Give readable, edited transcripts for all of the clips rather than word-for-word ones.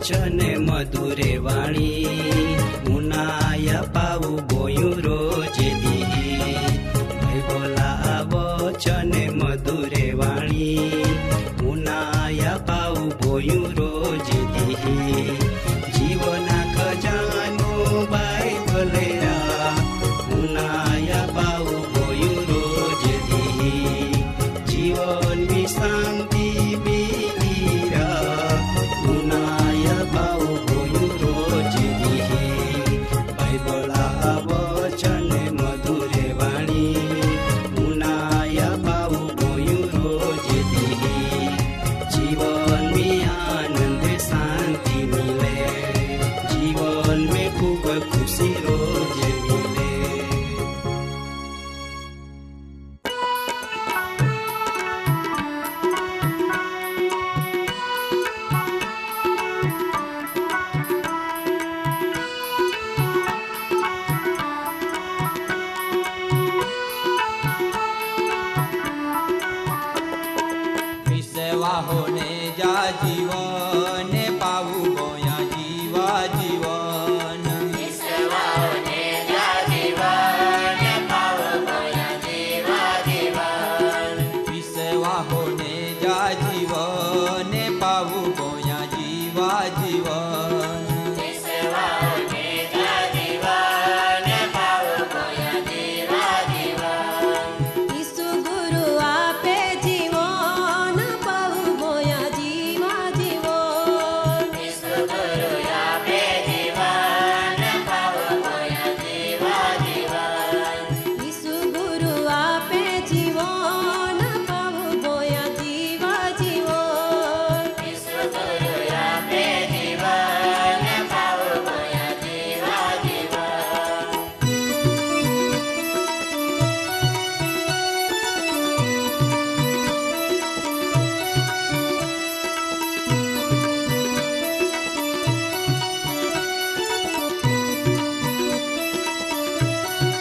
वचन मधुरे वाणी उनाया पाऊ बोयू रोज दी भाई बोला वचन मधुरे वाणी उनाया पाऊ बोयू रोज दी जीवना खजानो बाइबल उनाया पाऊ बोयू रोज दी जीवन में शांति मिलीरा उनाया पाऊ बोयू रोज दी बाइबल वचन मधुरे वाणी उनाया पाऊ बोयू रोज दी जीवन में आनंद शांति मिले जीवन में खूब खुशी रोज मिले। विसेवा होने जा जीवन पाऊ बोया जीवा जीवन विसेवा होने जा जीवन पाऊ बोया जीवा जीवन विसेवा होने जा जीवन पाऊ बोया जीवा जीवन विसेवा होने जा जीवन पाऊ बोया जीवा जीवन ईसु गुरु आपे जीवन पाऊ बोया जीवा जीवन ईसु गुरु आपे जीवन पाऊ बोया जीवा जीवन ईसु गुरु आपे जीवन पाऊ बोया जीवा जीवन ईसु गुरु आपे जीवन पाऊ बोया जीवा जीवन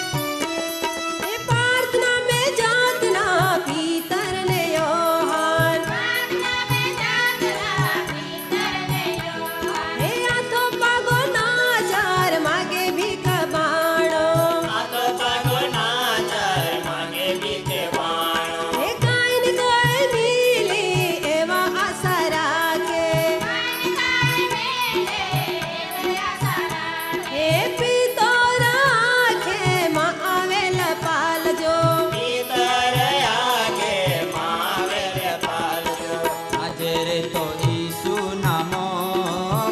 ए प्रार्थना में जातना भीतर ने योहान प्रार्थना में जागरा भीतर ने योहान ए आथो पागो नाजार मागे भीख बाणो आतो पागो नाचर मागे बीते वाणो ए काइन कोई मिली एवा आशा राखे ए पीतो राखे माँ आवेल पालजो भीतर आगे मावेल पालजो આજે રે તો ઈસુ નામો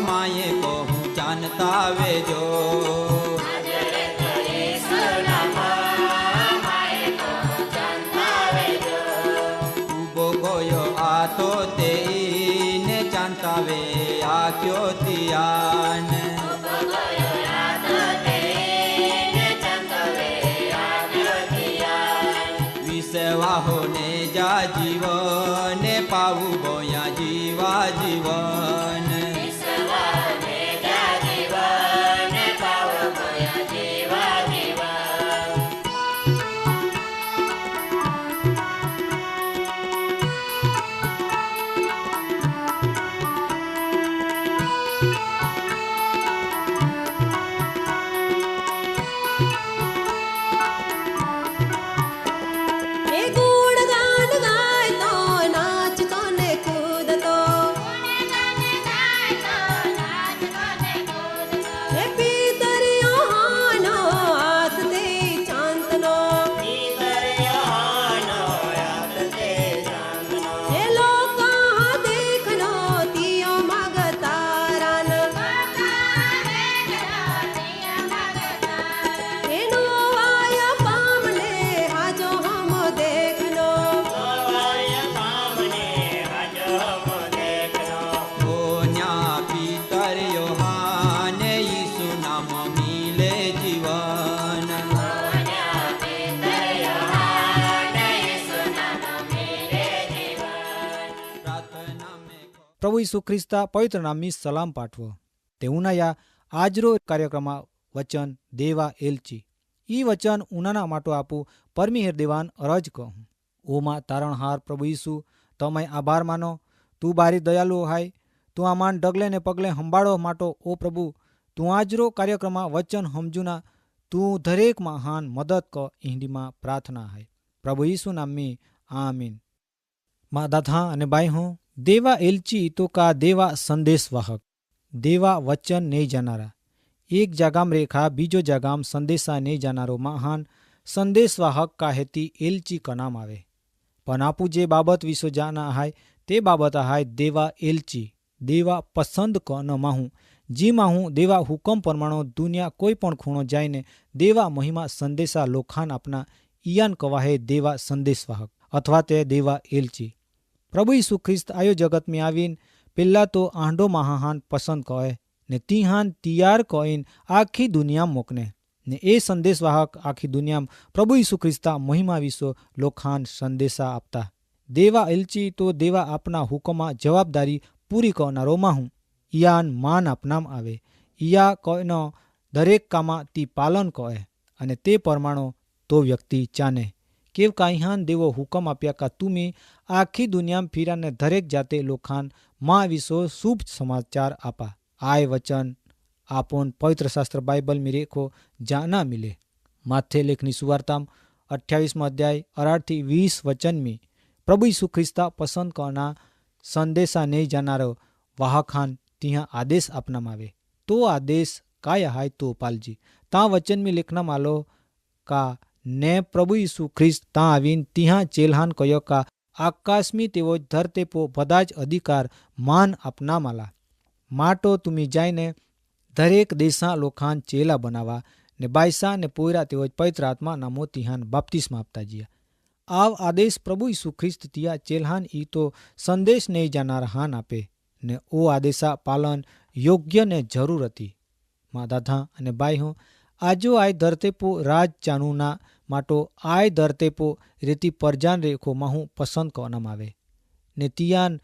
માએ કહું જાણતા વેજો आजरे तो यीशु नामा माए को जानता वेजो ઉભો ગયો આ તો તે ને જાણતા વે આ ક્યો તિયાન गोयो याद तेने जानता वे आग्यो दियान વિસેવા હોને જા જીવન પાવું બોયા જીવા જીવન विसवा होने जा जीवन पाव गोया जीवा जीवन ए गुणगान गायतो नाचतो ने कूदतो ए पीतर योहानो हाथ दे चांतनो भीतर योहानो याद ते जाननो ए लोका देखनो तियो मगतारन ए नोवाया पामने हाजो हम देखनो वाया सामने हाजो हम देखनो ઓન્યા પિતર યોહાન ઈસુ નામ મિલે જીવન ओन्या भीतर योहान यीशु नाम मिले जीवन પ્રાર્થના મેં પ્રભુ ઈસુ ખ્રિસ્તા પવિત્ર નામની સલામ પાઠવો તેવુંના આજરો કાર્યક્રમ વચન દેવા એલચી ಈ ವಚನ ಉನನ ಮಾಟು ಆಪು પરમી દેવાન અરજ કહું ઓમાં તારણહાર પ્રભુ ઈસુ તમે આભાર માનો તું બારી દયાલુ હાય તું આમાં ડગલે ને પગલે સંભાળો માટો ઓ પ્રભુ તું આજરો કાર્યક્રમમાં વચન સમજુના તું દરેક મહાન મદદ ક ઈંડીમાં પ્રાર્થના હૈ પ્રભુ ઈસુ નામી આમીન. મા દાદા અને બાઈ હું દેવા એલચી તો કા દેવા સંદેશ વાહક દેવા વચન નહીં જાનારા એક જાગામ રેખા બીજો જાગામ સંદેશા નહીં જાનારો મહાન સંદેશવાહક કાહેતી એલચી કનામ આવે પણ આપું જે બાબત વિશે જાના આહાય તે બાબત આહાય દેવા એલચી દેવા પસંદ ક ન માહું જી માહું દેવા હુકમ પરમાણો દુનિયા કોઈ પણ ખૂણો જાયને દેવા મહિમા સંદેશા લોખાન આપના ઈયાન કવાહે દેવા સંદેશવાહક અથવા તે દેવા એલચી. પ્રભુ ઈસુ ખ્રિસ્ત આયો જગતમાં આવીને પહેલાં તો આંડો મહાહાન પસંદ કહે ને તિહાન તૈયાર કહીને આખી દુનિયા મોકને ને એ સંદેશવાહક આખી દુનિયામાં પ્રભુ ઈસુ ખ્રિસ્તા મહિમા વિશે લોખાન સંદેશા આપતા. દેવા એલચી તો દેવા આપના હુકમમાં જવાબદારી પૂરી કરનારો માહું ઈયાન માન આપનામ આવે ઈયા કનો દરેક કામમાં તી પાલન કહે અને તે પરમાણો તો વ્યક્તિ ચાને કેવ કાંઈહાન દેવો હુકમ આપ્યા કા તુમી આખી દુનિયામાં ફીરાને દરેક જાતે લોખાન માં વિશો શુભ સમાચાર આપા. આય વચન આપોન પવિત્ર શાસ્ત્ર બાઇબલ મી રેખો જાના મિલે. માથે લેખની સુવાર્તામ 28 અધ્યાય 18-20 વચન મી પ્રભુ ઈસુ ખ્રિસ્તા પસંદ કરના સંદેશા નહીં જાનારો વાહખાન ત્યાં આદેશ આપનામાં આવે તો આદેશ કાય હાય તો પાલજી તાં વચન મી લેખના માલો કા ને પ્રભુ ઈસુ ખ્રિસ્ત ત્યાં આવીને ત્યાં ચેલહાન કયો કા આકાશમી તેઓ ધરતે પો બધા જ અધિકાર માન આપના માલા માટો તુમી જાયને દરેક દેશા લોખાન ચેલા બનાવવા ને બાયસા ને પોયરા તેઓ પવિત્ર આત્મા નામો તિહાન બાપ્તિસ્મા આપતા જીયા. આવ આદેશ પ્રભુ ઈસુ ખ્રિસ્ત તિયા ચેલહાન ઈ તો સંદેશ નહીં જાનાર હાન આપે ને ઓ આદેશા પાલન યોગ્ય ને જરૂર હતી. મા દાદા અને બાઈ હું આજો આય ધરતેપો રાજ ચાનુના માટો આય ધરતેપો રેતી પરજાન રેખો માહું પસંદ કરવામાં આવે ને તિયાન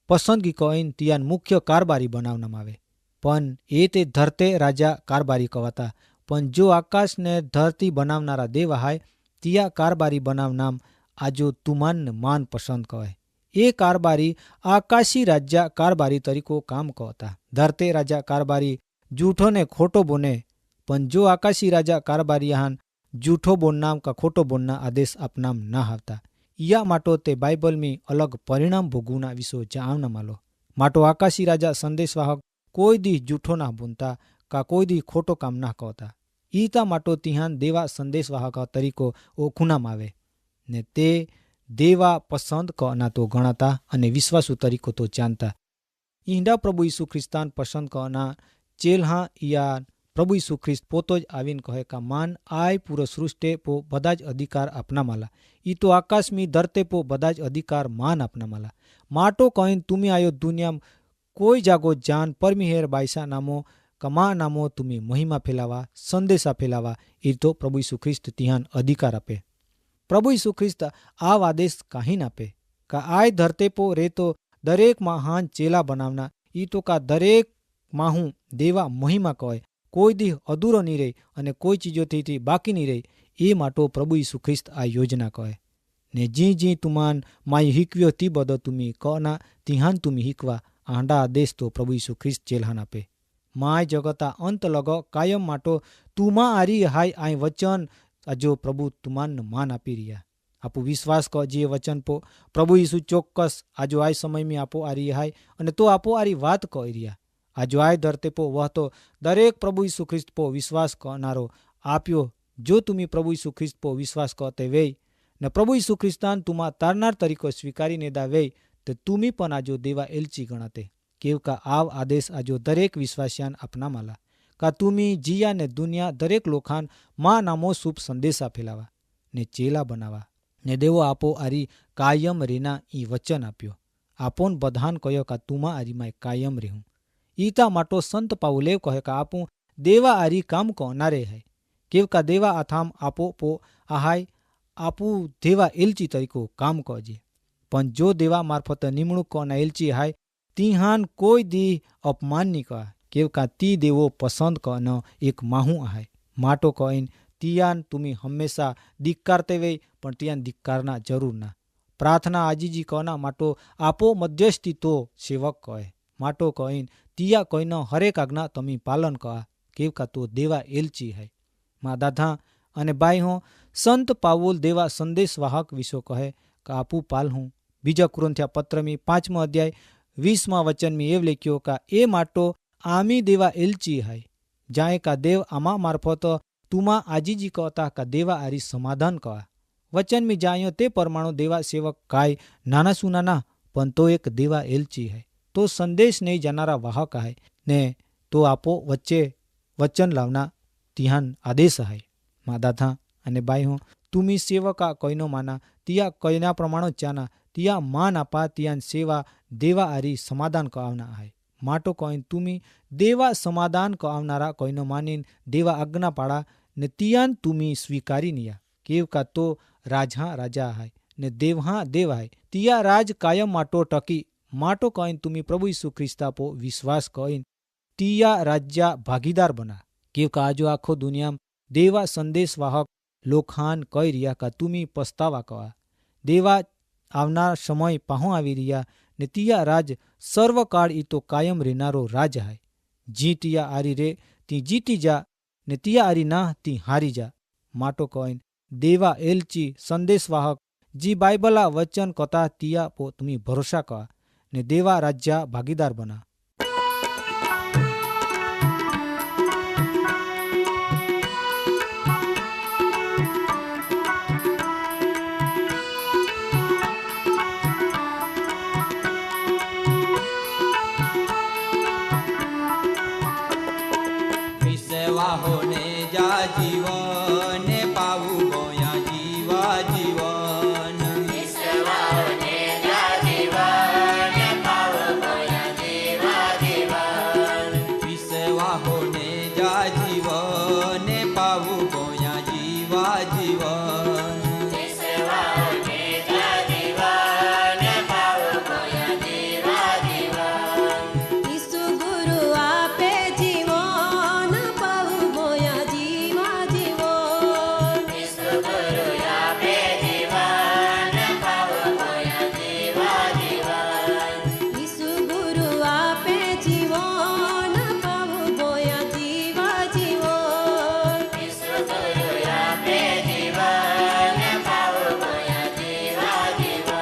પસંદગી કહીને તિયાન મુખ્ય કારબારી બનાવવામાં આવે પણ એ તે ધરતે રાજા કારબારી કવાતા પણ જો આકાશને ધરતી બનાવનારા દેવ હાય તિયા કારબારી બનાવનામ આજો તુમાન માન પસંદ કહે એ કારબારી આકાશી રાજા કારબારી તરીકો કામ કહેતા. ધરતે રાજા કારબારી જૂઠો ને ખોટો બોને પણ જો આકાશી રાજા કારબારી હાન જૂઠો બોલનામ કા ખોટો બોલના આદેશ આપનામ ના આવતા. યા માટો તે બાઇબલમી અલગ પરિણામ ભોગવના વિશો જાણના માલો માટો આકાશી રાજા સંદેશવાહક કોઈ દી જૂઠો ના બોલતા કા કોઈ દી ખોટો કામ ના કહેતા. ઈતા માટો તિહાન દેવા સંદેશવાહક તરીકો ઓખુનામ આવે ને તે દેવા પસંદ કના તો ગણાતા અને વિશ્વાસુ તરીકો તો જાણતા. ઈંડા પ્રભુ ઈસુ ખ્રિસ્તાન પસંદ કના ચેલહા યા પ્રભુ ઈસુ ખ્રિસ્ત પોતો જ આવીને કહે કા માન આય પૂરો સૃષ્ટે પો બધા જ અધિકાર આપના માલા ઈ તો આકાશમી ધરતે પો બધા જ અધિકાર માન આપના માલા માટો કહીને તુમી આયો દુનિયામાં કોઈ જાગો જાન પરમિહેર બાયસા નામો કમા નામો તુમી મહિમા ફેલાવા સંદેશા ફેલાવા એ તો પ્રભુ ઈસુ ખ્રિસ્ત તિહાન અધિકાર આપે. પ્રભુ ઈસુ ખ્રિસ્ત આ આદેશ કાહીન આપે કા આય ધરતે પો રે તો દરેક મહાન ચેલા બનાવના ઈ તો કા દરેક માહું દેવા મહિમા કહે કોઈ દી અધૂરો નહીં રહે અને કોઈ ચીજોથી બાકી નહીં રહે એ માટો પ્રભુ ઈસુ ખ્રિસ્ત આ યોજના કહે ને જી જી તુમાન માય હિકવ્યો તી બધો તુમી કના તિહાન તુમી હિકવા આંડા આદેશ તો પ્રભુ ઈસુ ખ્રિસ્ત ચેલહાન આપે. માય જગતા અંત લગ કાયમ માટો તુમા આરી હાય આય વચન આજો પ્રભુ તુમાન માન આપી રહ્યા. આપો વિશ્વાસ ક જે વચન પો પ્રભુ ઈસુ ચોક્કસ આજો આય સમયમાં આપો આરી હાય અને તો આપો આરી વાત કહી રહ્યા. આજો આય ધરતે પો વહતો દરેક પ્રભુ ઈસુ ખ્રિસ્ત પો વિશ્વાસ કરનારો આપ્યો જો તુમી પ્રભુ ઈસુ ખ્રિસ્ત પો વિશ્વાસ કરતે વેય ને પ્રભુ ઈસુ ખ્રિસ્તાન તુમા તારનાર તરીકો સ્વીકારીને દા વેય તો તુમી પણ આજો દેવા એલચી ગણાતે કેવ કા આવ આદેશ આજો દરેક વિશ્વાસિયાન આપના માલા કા તુમી જીયા ને દુનિયા દરેક લોખાન માં નામો શુભ સંદેશા ફેલાવા ને ચેલા બનાવા ને દેવો આપો આરી કાયમ રેના ઈ વચન આપ્યો આપોન બધાન કયો કા તુમા આરીમાં કાયમ રહેવું. ઈતા માટો સંત પાઉલેવ કહે કા આપું દેવા આરી કામ કોનારે હૈ કેવ કા દેવા આથામ આપો પો આહાય આપું દેવા એલચી તરીકો કામ કજે પણ જો દેવા મારફત નિમણૂક કોના એલચી હાય તિહાન કોઈ દી અપમાન ની કહે કેવ કા તી દેવો પસંદ કનો એક માહું આહાય માટો કહીને તિયાન તુમી હંમેશા ધિક્કારતે વે પણ તિયાન ધિક્કારના જરૂર ના પ્રાર્થના આજીજી કના માટો આપો મધ્યસ્થી તો સેવક કહે માટો કહીન તિયા કોઈનો હરેક આજ્ઞા તમે પાલન કરા કેવકા તો દેવા એલચી હૈ. મા દાદા અને બાઈ હું સંત પાઉલ દેવા સંદેશવાહક વિશો કહે કે આપુ પાલ હું. બીજા કુરિન્થિયા પત્રમી 5મો અધ્યાય 20મા વચનમી એવ લખ્યો કે એ માટો આમી દેવા એલચી હૈ જાય કા દેવ આમા મારફત તુમા આજીજી કહતા કા દેવા આરી સમાધાન કરા. વચનમી જાયો તે પરમાણુ દેવા સેવક કાય નાના સુનાના પણ તો એક દેવા એલચી હૈ તો સંદેશ નહીં જાનારા વાહક હૈ ને તો આપો વચ્ચે વચન લાવના તિહાન આદેશ હૈ. મા દાદા અને બાઈ હું તુમી સેવકા કોઈનો માના તિયા કોઈના પ્રમાણો ચાના તિયા માન આપા તિયાન સેવા દેવા આરી સમાધાન કરાવના હૈ. માટો કોઈન તુમી દેવા સમાધાન કરાવનારા કોઈનો માનીન દેવા આજ્ઞા પાડા ને તિયાન તુમી સ્વીકારી નિયા કેવકા તો રાજહા રાજા હૈ ને દેવહા દેવ હૈ તિયા રાજ કાયમ માટો ટકી. માટો કહીન તુમી પ્રભુ ઈસુ ખ્રિસ્તા પો વિશ્વાસ કહીન તિયા રાજ્યા ભાગીદાર બના કેવકા આજો આખો દુનિયામાં દેવા સંદેશવાહક લોખાન કહી રહ્યા કા તુમી પસ્તાવા કવા દેવા આવનાર સમય પાહો આવી રહ્યા ને તિયા રાજ સર્વકાળ ઈ તો કાયમ રહેનારો રાજ હૈ. જી તિયા આરી રે તી જીતી જા ને તિયા આરી ના તી હારી જા. માટો કહીન દેવા એલચી સંદેશવાહક જી બાઇબલા વચન કતા તિયા પો તુમી ભરોસા કવા ને દેવા રાજ્યા ભાગીદાર બના. વિસવાહોને જા જીવન પાવું ગોયા જીવા જીવન. વિસવાઓને જા જીવન પાવું ગોયા જીવા જીવન. વિસવાહોને જા જીવન પાવું ગોયા જીવા જીવન. વિસવાઓને જા જીવન પાવું ગોયા જીવા જીવન. ઈસુ ગુરુ આપે જીવન પાઉ મોયા જીવા જીવન. ઈસુ ગુરુ આપે જીવન પાવું ગોયા જીવા જીવન. ઈસુ ગુરુ આપે જીવન પાઉ મોયા જીવા જીવન. ઈસુ ગુરુ આપે જીવન પાવું ગોયા જીવા જીવન.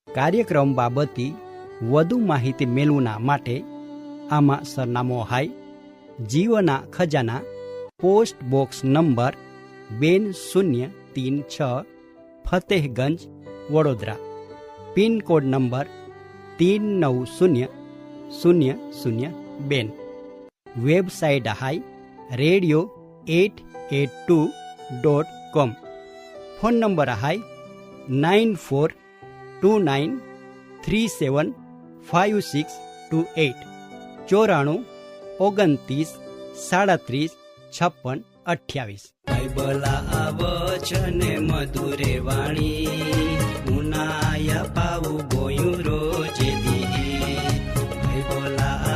કાર્યક્રમ બાબતની વધુ માહિતી મેળવવા માટે આમાં સરનામો હાય જીવના ખજાના post box number 2036 Fatehganj Vadodara pin code number 390002. Website હાય radio882.com. ફોન નંબર હાય 9429375628 9429375628. બાઇબલા વચને મધુરે વાણી ઉનાયા પાવું ગોયું રોજે દી બાઇબલા